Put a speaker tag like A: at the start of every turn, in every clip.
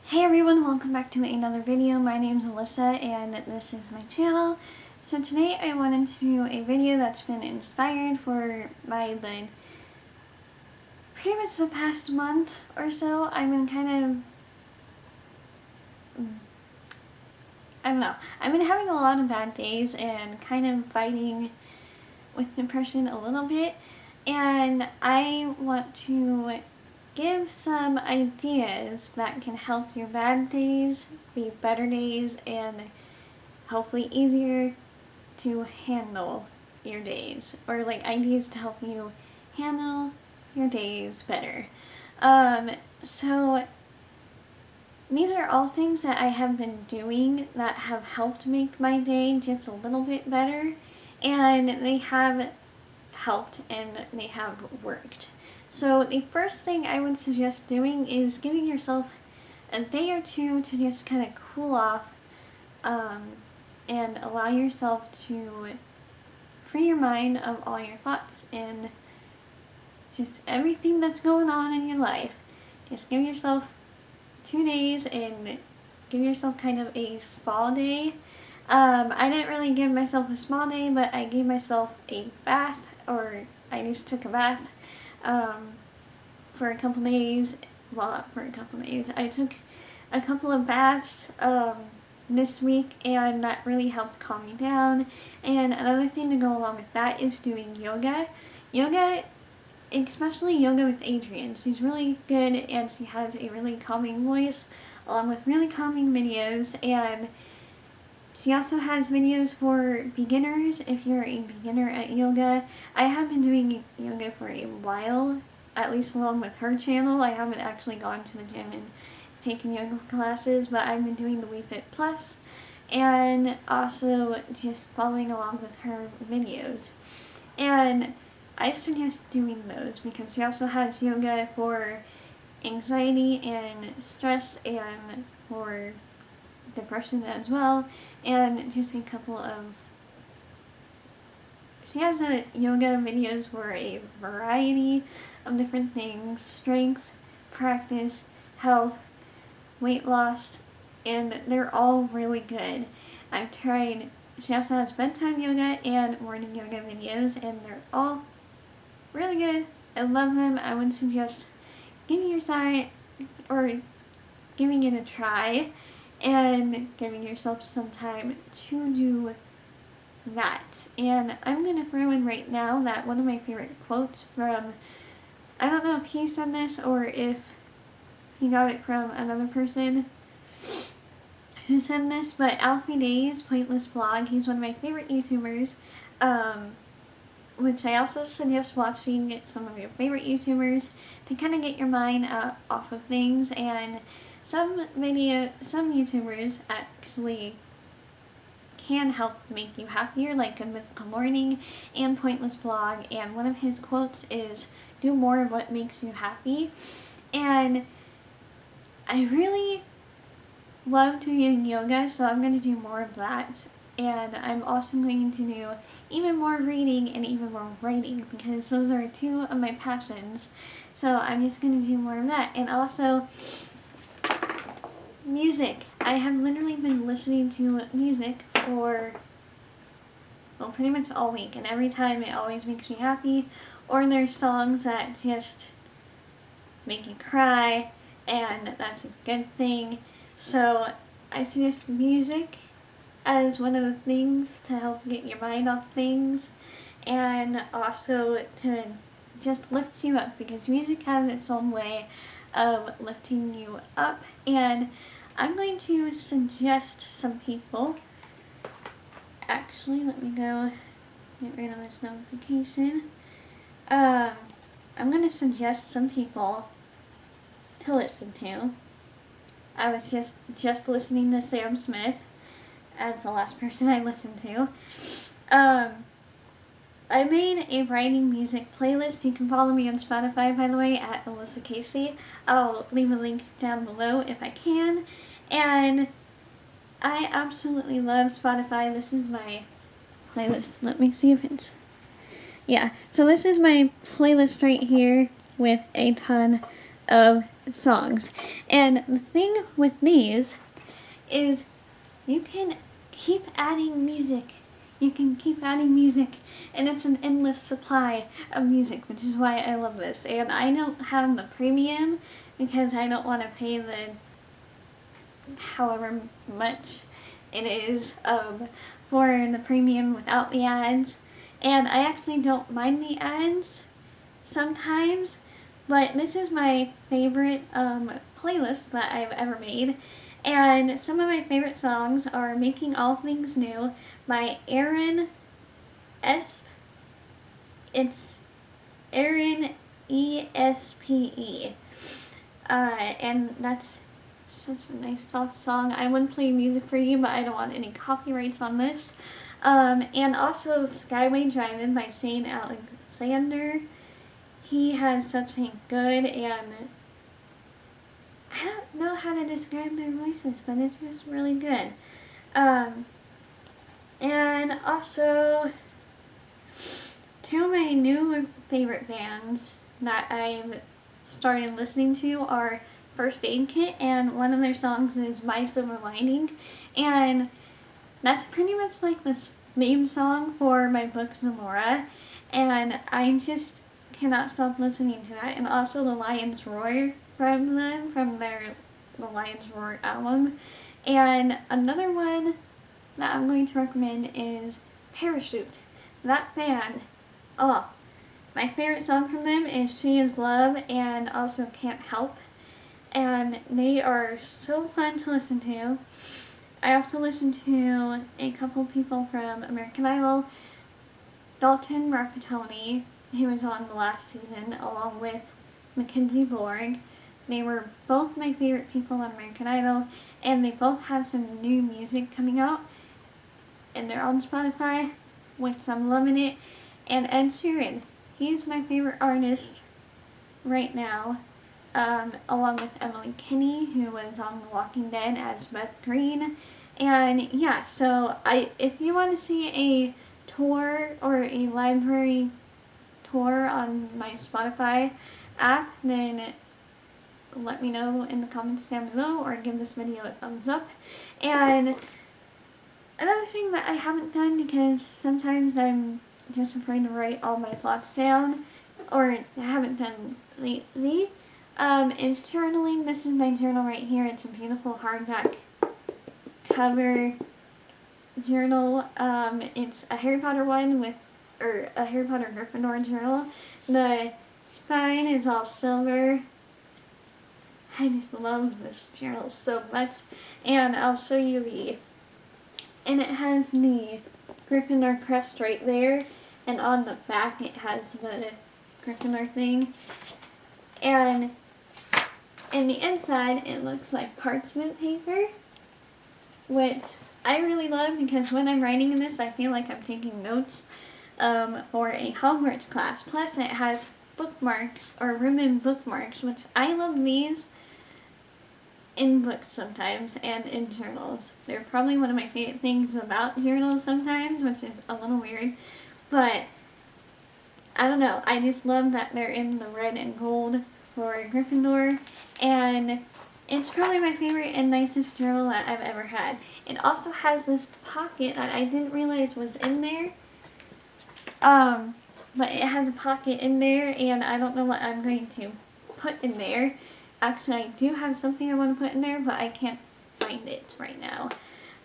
A: Hey everyone, welcome back to another video. My name's Alyssa and this is my channel. So today I wanted to do a video that's been inspired for pretty much the past month or so. I've been I've been having a lot of bad days and kind of fighting with depression a little bit, and I want to give some ideas that can help your bad days be better days and hopefully easier to handle your days, or like ideas to help you handle your days better. So these are all things that I have been doing that have helped make my day just a little bit better, and they have helped and they have worked. So the first thing I would suggest doing is giving yourself a day or two to just kind of cool off and allow yourself to free your mind of all your thoughts and just everything that's going on in your life. Just give yourself 2 days and give yourself kind of a spa day. I didn't really give myself a spa day, but I gave myself a bath, or I just took a bath for a couple days. Well, not for a couple days. I took a couple of baths this week, and that really helped calm me down. And another thing to go along with that is doing yoga. Yoga, especially yoga with Adrienne. She's really good, and she has a really calming voice along with really calming videos, and she also has videos for beginners if you're a beginner at yoga. I have been doing yoga for a while, at least along with her channel. I haven't actually gone to the gym and taken yoga classes, but I've been doing the WeFit Plus and also just following along with her videos. And I suggest doing those because she also has yoga for anxiety and stress and for depression as well, and just a couple of, she has yoga videos for a variety of different things: strength, practice, health, weight loss, and they're all really good. I've tried, she also has bedtime yoga and morning yoga videos, and they're all really good. I love them. I would suggest giving it a try and giving yourself some time to do that. And I'm going to throw in right now that one of my favorite quotes from, I don't know if he said this or if he got it from another person who said this, but Alfie Day's Pointless Blog, he's one of my favorite YouTubers, which I also suggest watching some of your favorite YouTubers to kind of get your mind off of things. And some YouTubers actually can help make you happier, like Good Mythical Morning and Pointless Blog, and one of his quotes is, "Do more of what makes you happy." And I really love doing yoga, so I'm going to do more of that. And I'm also going to do even more reading and even more writing, because those are two of my passions. So I'm just going to do more of that. And also music. I have literally been listening to music for, well, pretty much all week, and every time it always makes me happy, or there's songs that just make you cry, and that's a good thing. So I suggest music as one of the things to help get your mind off things, and also to just lift you up, because music has its own way of lifting you up. And I'm going to suggest some people. Actually, let me go get rid of this notification. I'm going to suggest some people to listen to. I was just listening to Sam Smith as the last person I listened to. I made a writing music playlist. You can follow me on Spotify, by the way, at Alyssa Casey. I'll leave a link down below if I can. And I absolutely love Spotify. This is my playlist. Let me see if it's, yeah. So this is my playlist right here with a ton of songs. And the thing with these is you can keep adding music. You can keep adding music, and it's an endless supply of music, which is why I love this. And I don't have the premium because I don't want to pay the however much it is for the premium without the ads. And I actually don't mind the ads sometimes, but this is my favorite playlist that I've ever made. And some of my favorite songs are Making All Things New by Aaron Esp. It's Aaron ESPE. And that's such a nice soft song. I wouldn't play music for you, but I don't want any copyrights on this. And also Skyway Driving by Shane Alexander. He has such a good, and I don't know how to describe their voices, but it's just really good. And also, two of my new favorite bands that I've started listening to are First Aid Kit, and one of their songs is My Silver Lining, and that's pretty much like the theme song for my book Zamora, and I just cannot stop listening to that. And also The Lion's Roar from them, from their The Lion's Roar album. And another one that I'm going to recommend is Parachute. That band, oh, my favorite song from them is She Is Love and also Can't Help. And they are so fun to listen to. I also listen to a couple people from American Idol, Dalton Rockatoni, who was on the last season, along with Mackenzie Borg. They were both my favorite people on American Idol, and they both have some new music coming out, and they're on Spotify, which I'm loving it. And Ed Sheeran, he's my favorite artist right now, along with Emily Kinney, who was on The Walking Dead as Beth Green. And yeah, so if you want to see a tour or a library tour on my Spotify app, then let me know in the comments down below or give this video a thumbs up. And another thing that I haven't done, because sometimes I'm just afraid to write all my thoughts down, or haven't done lately, is journaling. This is my journal right here. It's a beautiful hardback cover journal. It's a Harry Potter one or a Harry Potter Gryffindor journal. The spine is all silver. I just love this journal so much. And I'll show you and it has the Gryffindor crest right there. And on the back it has the Gryffindor thing. And in the inside it looks like parchment paper, which I really love because when I'm writing in this I feel like I'm taking notes for a Hogwarts class. Plus it has bookmarks or ribbon bookmarks, which I love these in books sometimes and in journals. They're probably one of my favorite things about journals sometimes, which is a little weird, but I don't know. I just love that they're in the red and gold for Gryffindor, and it's probably my favorite and nicest journal that I've ever had. It also has this pocket that I didn't realize was in there. But it has a pocket in there, and I don't know what I'm going to put in there. Actually, I do have something I want to put in there, but I can't find it right now.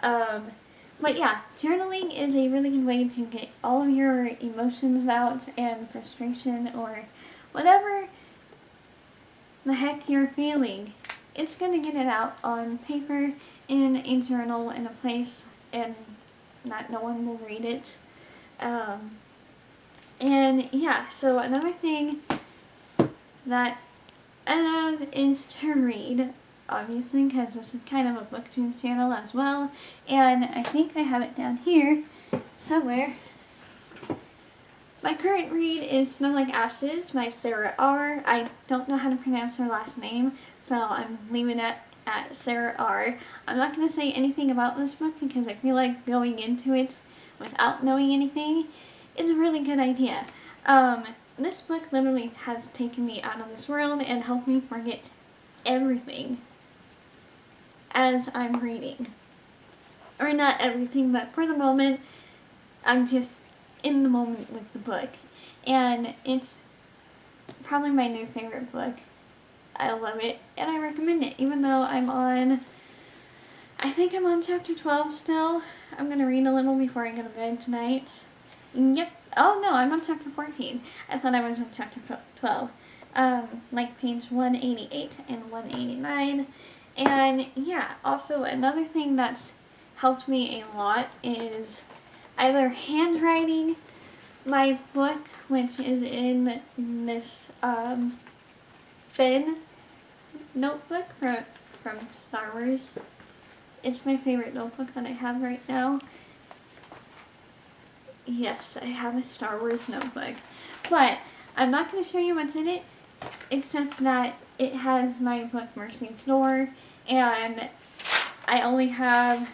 A: But yeah, journaling is a really good way to get all of your emotions out and frustration or whatever the heck you're feeling. It's going to get it out on paper, in a journal, in a place, and that no one will read it. And yeah, so another thing that I love is to read, obviously, because this is kind of a booktube channel as well. And I think I have it down here somewhere. My current read is Snow Like Ashes by Sarah R. I don't know how to pronounce her last name, so I'm leaving it at Sarah R. I'm not going to say anything about this book because I feel like going into it without knowing anything is a really good idea. This book literally has taken me out of this world and helped me forget everything as I'm reading. Or not everything, but for the moment, I'm just in the moment with the book. And it's probably my new favorite book. I love it, and I recommend it, even though I think I'm on chapter 12 still. I'm going to read a little before I go to bed tonight. Yep. Oh no, I'm on chapter 14. I thought I was on chapter 12. Like page 188 and 189. And yeah, also another thing that's helped me a lot is either handwriting my book, which is in this Finn notebook from Star Wars. It's my favorite notebook that I have right now. Yes, I have a Star Wars notebook. But I'm not going to show you what's in it, except that it has my book Mercy's Door, and I only have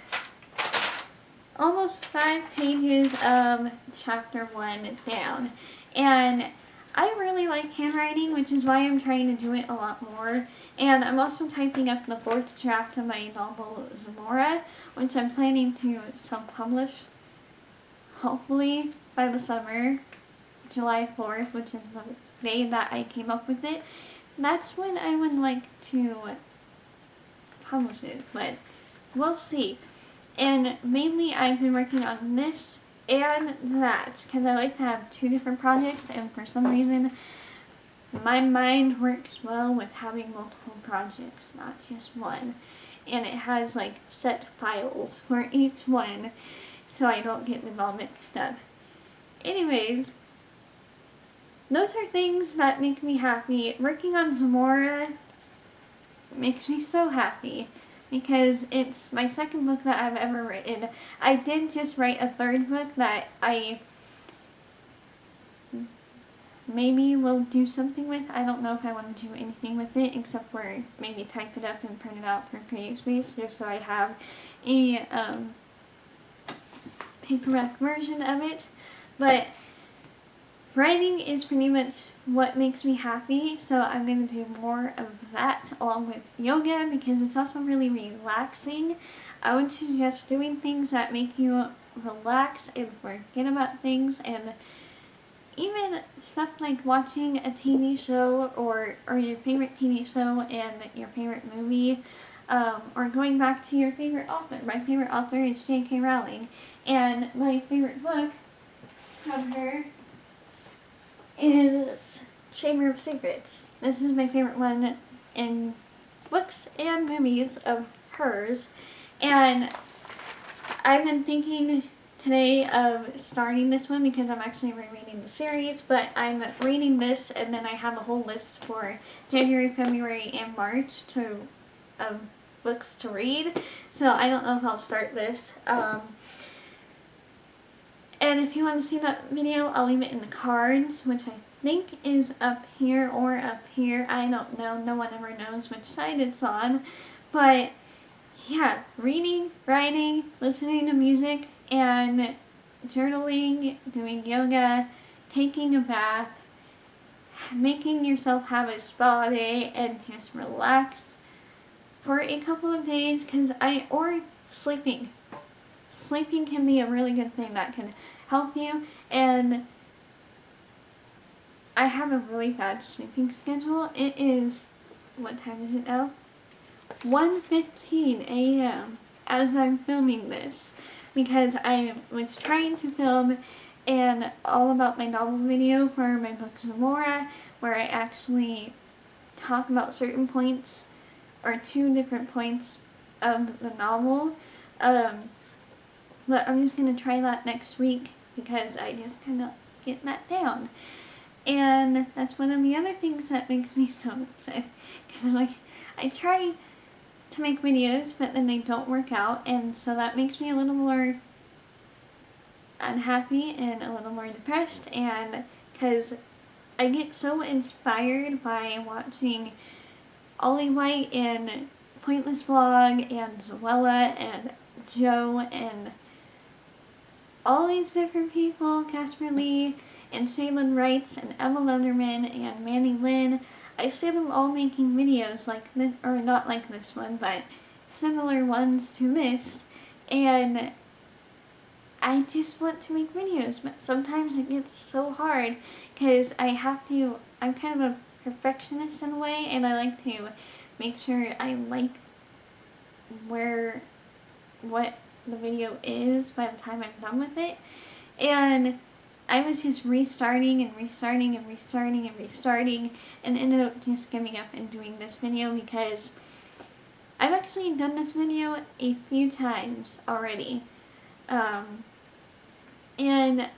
A: almost 5 pages of chapter 1 down. And I really like handwriting, which is why I'm trying to do it a lot more. And I'm also typing up the 4th draft of my novel Zamora, which I'm planning to self-publish, hopefully by the summer, July 4th, which is the day that I came up with it. That's when I would like to publish it, but we'll see. And mainly I've been working on this and that, because I like to have 2 different projects, and for some reason my mind works well with having multiple projects, not just one. And it has like set files for each one, so I don't get them all mixed up. Anyways, those are things that make me happy. Working on Zamora makes me so happy, because it's my 2nd book that I've ever written. I did just write a 3rd book that I maybe will do something with. I don't know if I want to do anything with it, except for maybe type it up and print it out for creative space, just so I have a paperback version of it. But writing is pretty much what makes me happy, so I'm going to do more of that along with yoga, because it's also really relaxing. I would suggest doing things that make you relax and forget about things, and even stuff like watching a TV show or your favorite TV show and your favorite movie, or going back to your favorite author. My favorite author is J.K. Rowling, and my favorite book from her is Chamber of Secrets. This is my favorite one in books and movies of hers, and I've been thinking today of starting this one because I'm actually rereading the series, but I'm reading this and then I have a whole list for January, February, and March of books to read, so I don't know if I'll start this. And if you want to see that video, I'll leave it in the cards, which I think is up here or up here. I don't know. No one ever knows which side it's on. But yeah, reading, writing, listening to music, and journaling, doing yoga, taking a bath, making yourself have a spa day, and just relax for a couple of days, or sleeping. Sleeping can be a really good thing that can help you, and I have a really bad sleeping schedule. It is, what time is it now? 1:15 a.m. as I'm filming this, because I was trying to film an all about my novel video for my book Zamora, where I actually talk about certain points, or 2 different points of the novel. But I'm just going to try that next week, because I just cannot get that down. And that's one of the other things that makes me so upset, because I'm like, I try to make videos, but then they don't work out, and so that makes me a little more unhappy and a little more depressed, and because I get so inspired by watching Ollie White and Pointless Vlog and Zoella and Joe and all these different people, Casper Lee and Shaylin Wrights and Emma Lenderman and Manny Lynn. I see them all making videos like this, or not like this one, but similar ones to this, and I just want to make videos, but sometimes it gets so hard because I'm kind of a perfectionist in a way, and I like to make sure I like what the video is by the time I'm done with it. And I was just restarting and restarting and restarting and restarting, and ended up just giving up and doing this video because I've actually done this video a few times already. And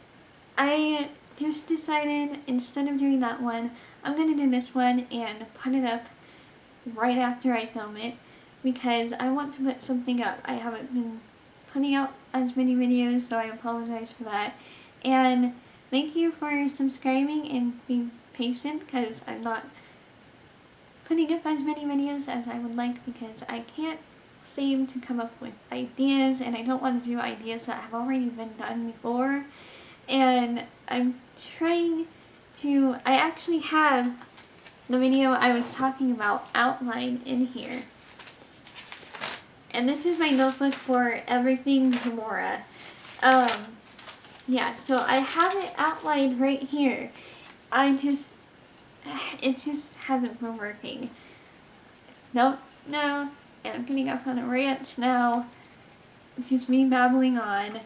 A: I just decided instead of doing that one, I'm going to do this one and put it up right after I film it because I want to put something up. I haven't been putting out as many videos, so I apologize for that. And thank you for subscribing and being patient because I'm not putting up as many videos as I would like because I can't seem to come up with ideas, and I don't want to do ideas that have already been done before. And I'm trying to, I actually have the video I was talking about outlined in here. And this is my notebook for everything Zamora. Yeah, so I have it outlined right here. It just hasn't been working. No, and I'm getting off on a rant now. It's just me babbling on.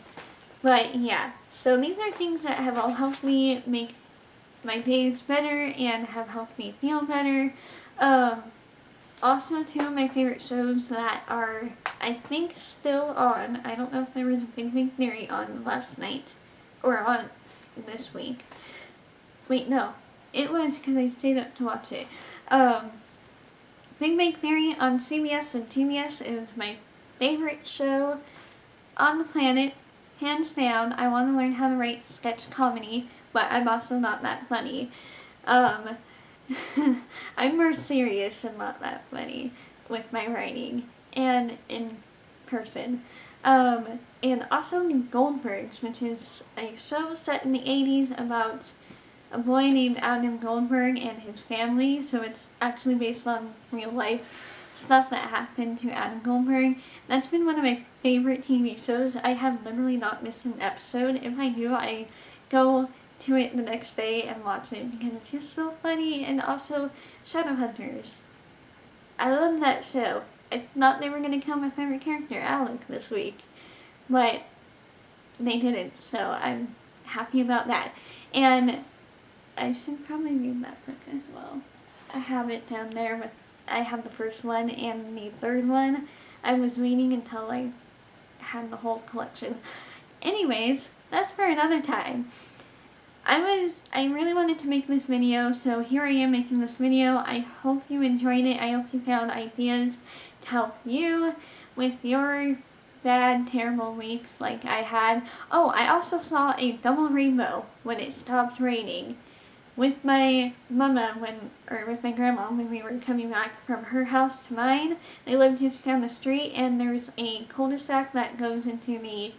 A: But yeah, so these are things that have all helped me make my days better and have helped me feel better. Also, two of my favorite shows that are, I think, still on. I don't know if there was a Big Bang Theory on last night or on this week. Wait, no. It was because I stayed up to watch it. Big Bang Theory on CBS and TBS is my favorite show on the planet. Hands down. I want to learn how to write sketch comedy, but I'm also not that funny. I'm more serious and not that funny with my writing and in person. And also Goldbergs, which is a show set in the 80s about a boy named Adam Goldberg and his family. So it's actually based on real life stuff that happened to Adam Goldberg. That's been one of my favorite TV shows. I have literally not missed an episode. If I do, I go to it the next day and watch it because it's just so funny. And also Shadowhunters. I love that show. I thought they were going to kill my favorite character, Alec, this week, but they didn't, so I'm happy about that. And I should probably read that book as well. I have it down there, but I have the first one and the third one. I was waiting until I had the whole collection. Anyways, that's for another time. I really wanted to make this video, so here I am making this video. I hope you enjoyed it. I hope you found ideas to help you with your bad, terrible weeks like I had. Oh, I also saw a double rainbow when it stopped raining with my mama with my grandma when we were coming back from her house to mine. They lived just down the street, and there's a cul-de-sac that goes into the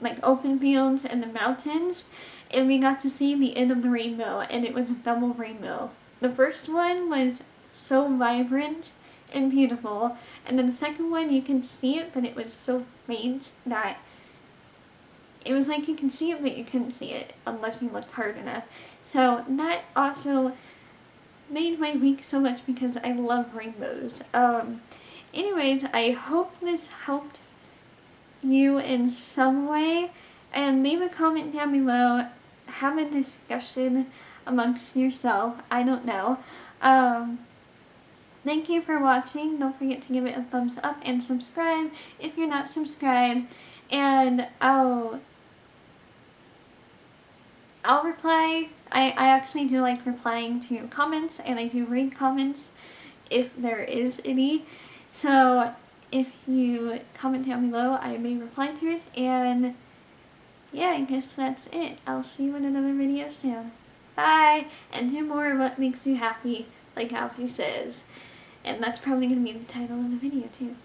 A: like open fields and the mountains, and we got to see the end of the rainbow, and it was a double rainbow. The first one was so vibrant and beautiful, and then the second one you can see it, but it was so faint that it was like you can see it, but you couldn't see it unless you looked hard enough. So that also made my week so much because I love rainbows. Anyways, I hope this helped you in some way, and leave a comment down below. Have a discussion amongst yourself. I don't know. Thank you for watching. Don't forget to give it a thumbs up and subscribe if you're not subscribed. And I'll reply. I actually do like replying to comments, and I do read comments if there is any. So if you comment down below, I may reply to it. And yeah, I guess that's it. I'll see you in another video soon. Bye! And do more of what makes you happy, like Alfie says. And that's probably going to be the title of the video too.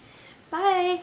A: Bye!